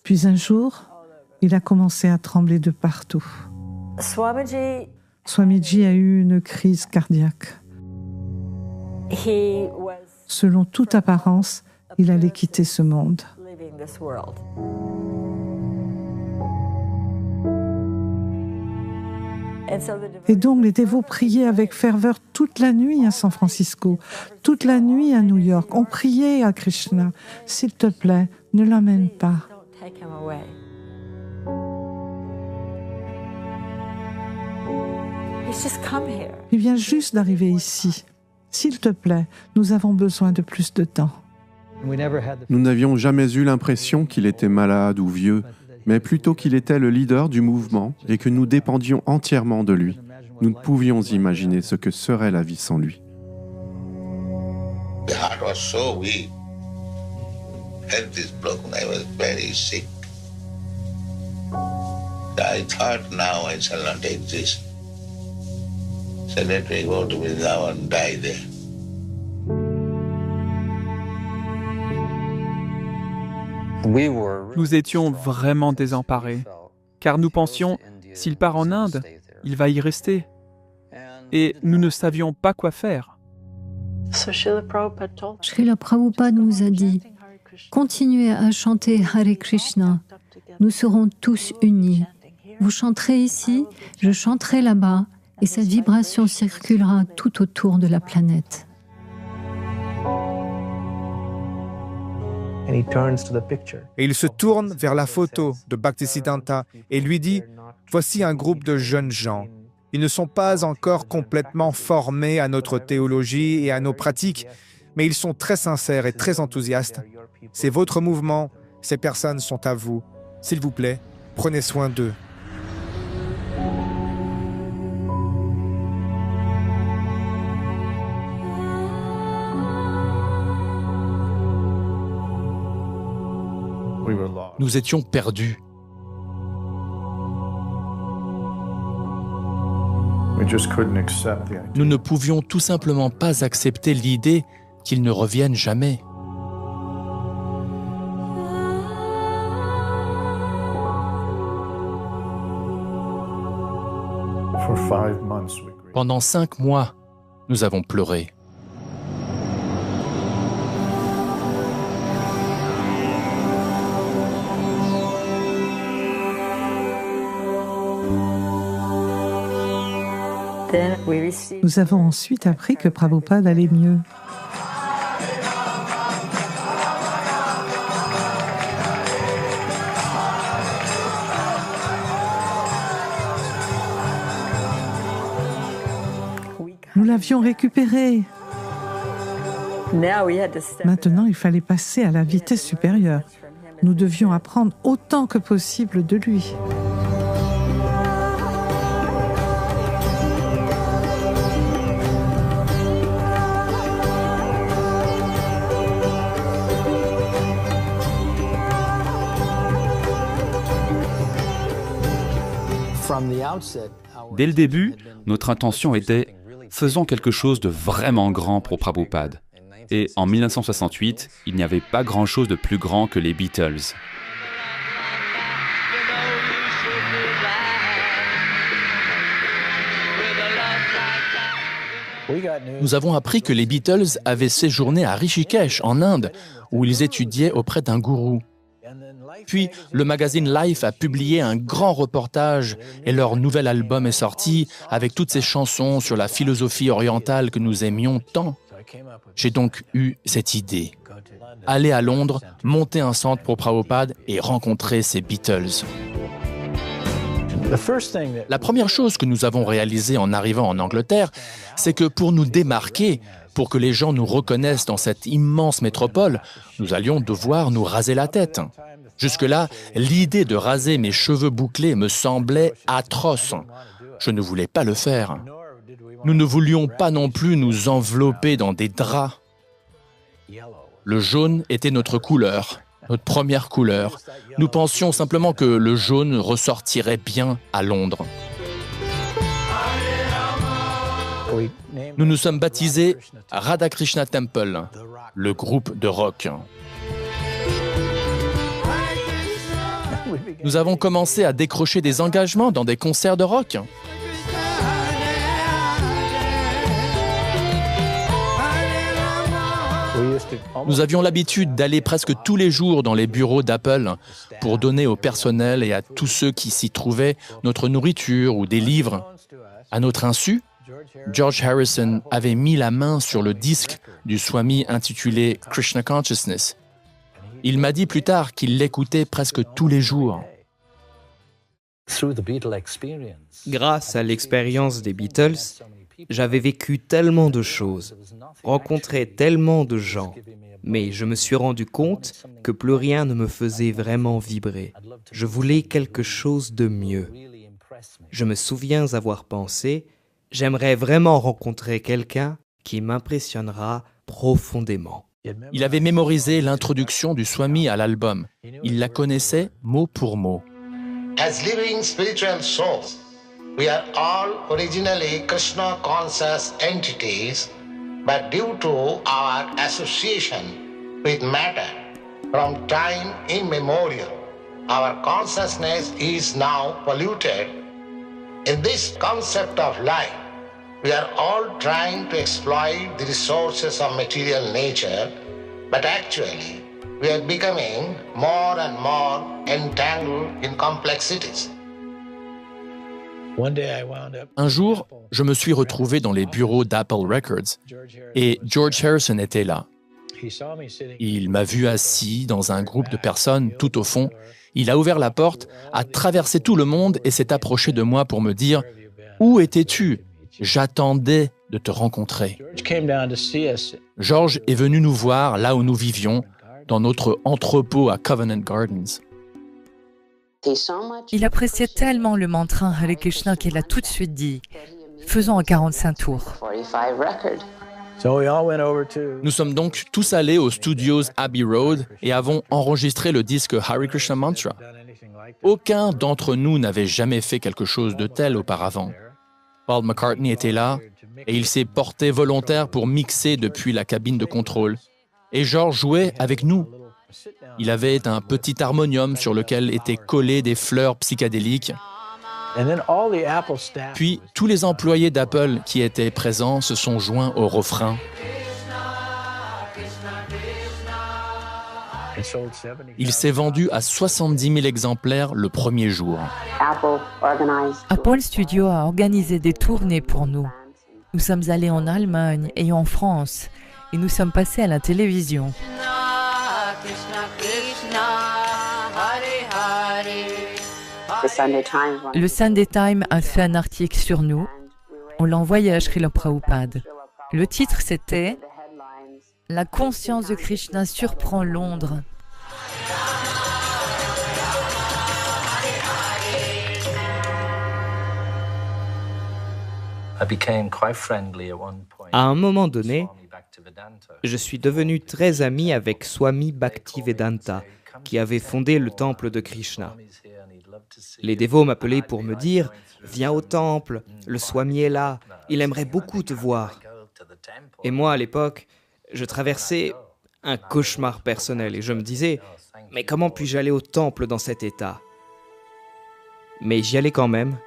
Puis un jour, il a commencé à trembler de partout. Swamiji a eu une crise cardiaque. Selon toute apparence, il allait quitter ce monde. Et donc les dévots priaient avec ferveur toute la nuit à San Francisco, toute la nuit à New York. On priait à Krishna, s'il te plaît, ne l'emmène pas. Il vient juste d'arriver ici. S'il te plaît, nous avons besoin de plus de temps. Nous n'avions jamais eu l'impression qu'il était malade ou vieux, mais plutôt qu'il était le leader du mouvement et que nous dépendions entièrement de lui. Nous ne pouvions imaginer ce que serait la vie sans lui. The heart was so weak. Health is broken. I was very sick. I thought now I shall not exist. So let me go to Vrindavan and die there. Nous étions vraiment désemparés, car nous pensions, s'il part en Inde, il va y rester. Et nous ne savions pas quoi faire. Srila Prabhupada nous a dit, continuez à chanter Hare Krishna, nous serons tous unis. Vous chanterez ici, je chanterai là-bas, et cette vibration circulera tout autour de la planète. Et il se tourne vers la photo de Bhaktisiddhanta et lui dit « Voici un groupe de jeunes gens. Ils ne sont pas encore complètement formés à notre théologie et à nos pratiques, mais ils sont très sincères et très enthousiastes. C'est votre mouvement, ces personnes sont à vous. S'il vous plaît, prenez soin d'eux. » Nous étions perdus. Nous ne pouvions tout simplement pas accepter l'idée qu'ils ne reviennent jamais. Pendant 5 mois, nous avons pleuré. Nous avons ensuite appris que Prabhupada allait mieux. Nous l'avions récupéré. Maintenant, il fallait passer à la vitesse supérieure. Nous devions apprendre autant que possible de lui. Dès le début, notre intention était « faisons quelque chose de vraiment grand pour Prabhupada ». Et en 1968, il n'y avait pas grand-chose de plus grand que les Beatles. Nous avons appris que les Beatles avaient séjourné à Rishikesh, en Inde, où ils étudiaient auprès d'un gourou. Puis, le magazine Life a publié un grand reportage et leur nouvel album est sorti avec toutes ces chansons sur la philosophie orientale que nous aimions tant. J'ai donc eu cette idée. Aller à Londres, monter un centre pour Prabhupada et rencontrer ces Beatles. La première chose que nous avons réalisée en arrivant en Angleterre, c'est que pour nous démarquer, pour que les gens nous reconnaissent dans cette immense métropole, nous allions devoir nous raser la tête. Jusque-là, l'idée de raser mes cheveux bouclés me semblait atroce. Je ne voulais pas le faire. Nous ne voulions pas non plus nous envelopper dans des draps. Le jaune était notre couleur, notre première couleur. Nous pensions simplement que le jaune ressortirait bien à Londres. Nous nous sommes baptisés Radha Krishna Temple, le groupe de rock. Nous avons commencé à décrocher des engagements dans des concerts de rock. Nous avions l'habitude d'aller presque tous les jours dans les bureaux d'Apple pour donner au personnel et à tous ceux qui s'y trouvaient notre nourriture ou des livres. À notre insu, George Harrison avait mis la main sur le disque du Swami intitulé Krishna Consciousness. Il m'a dit plus tard qu'il l'écoutait presque tous les jours. Grâce à l'expérience des Beatles, j'avais vécu tellement de choses, rencontré tellement de gens, mais je me suis rendu compte que plus rien ne me faisait vraiment vibrer. Je voulais quelque chose de mieux. Je me souviens avoir pensé, j'aimerais vraiment rencontrer quelqu'un qui m'impressionnera profondément. Il avait mémorisé l'introduction du Swami à l'album. Il la connaissait mot pour mot. As living spiritual souls, we are all originally Krishna conscious entities, but due to our association with matter from time immemorial, our consciousness is now polluted. In this concept of life, we are all trying to exploit the resources of material nature, but actually, we are becoming more and more entangled in complexities. Un jour, je me suis retrouvé dans les bureaux d'Apple Records et George Harrison était là. Il m'a vu assis dans un groupe de personnes tout au fond. Il a ouvert la porte, a traversé tout le monde et s'est approché de moi pour me dire « Où étais-tu ? J'attendais de te rencontrer. » George est venu nous voir là où nous vivions, dans notre entrepôt à Covenant Gardens. Il appréciait tellement le mantra Hare Krishna qu'il a tout de suite dit « Faisons un 45 tours ». Nous sommes donc tous allés aux studios Abbey Road et avons enregistré le disque Hare Krishna Mantra. Aucun d'entre nous n'avait jamais fait quelque chose de tel auparavant. Paul McCartney était là et il s'est porté volontaire pour mixer depuis la cabine de contrôle. Et George jouait avec nous. Il avait un petit harmonium sur lequel étaient collées des fleurs psychédéliques. Puis, tous les employés d'Apple qui étaient présents se sont joints au refrain. Il s'est vendu à 70 000 exemplaires le premier jour. Apple Studio a organisé des tournées pour nous. Nous sommes allés en Allemagne et en France et nous sommes passés à la télévision. Le Sunday Times a fait un article sur nous. On l'a envoyé à Srila Prabhupada. Le titre, c'était « La conscience de Krishna surprend Londres ». À un moment donné, je suis devenu très ami avec Swami Bhaktivedanta, qui avait fondé le temple de Krishna. Les dévots m'appelaient pour me dire « Viens au temple, le Swami est là, il aimerait beaucoup te voir ». Et moi, à l'époque, je traversais un cauchemar personnel et je me disais « Mais comment puis-je aller au temple dans cet état ?» Mais j'y allais quand même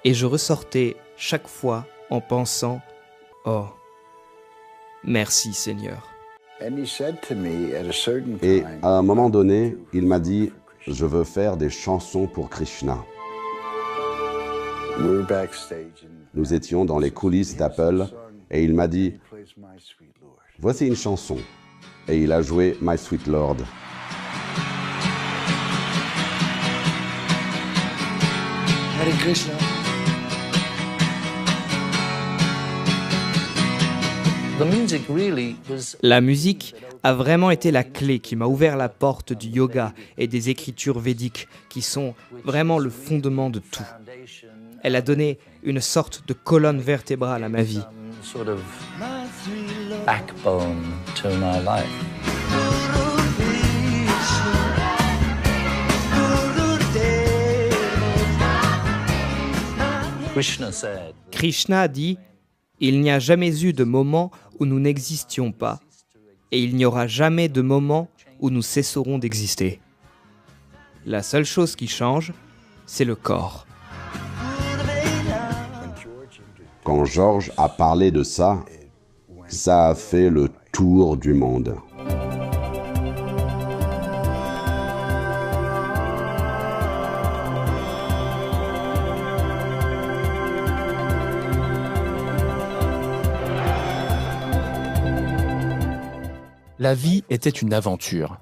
et je ressortais chaque fois en pensant « Oh, merci Seigneur ». Et à un moment donné, il m'a dit « Je veux faire des chansons pour Krishna ». Nous étions dans les coulisses d'Apple et il m'a dit « Voici une chanson ». Et il a joué « My Sweet Lord ». Hare Krishna. La musique a vraiment été la clé qui m'a ouvert la porte du yoga et des écritures védiques qui sont vraiment le fondement de tout. Elle a donné une sorte de colonne vertébrale à ma vie. Krishna a dit « Il n'y a jamais eu de moment où nous n'existions pas, et il n'y aura jamais de moment où nous cesserons d'exister. » La seule chose qui change, c'est le corps. Quand George a parlé de ça, ça a fait le tour du monde. La vie était une aventure.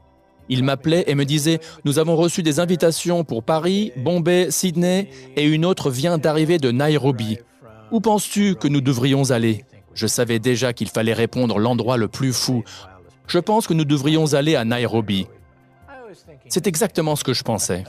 Il m'appelait et me disait « Nous avons reçu des invitations pour Paris, Bombay, Sydney et une autre vient d'arriver de Nairobi. Où penses-tu que nous devrions aller ?» Je savais déjà qu'il fallait répondre l'endroit le plus fou. Je pense que nous devrions aller à Nairobi. C'est exactement ce que je pensais.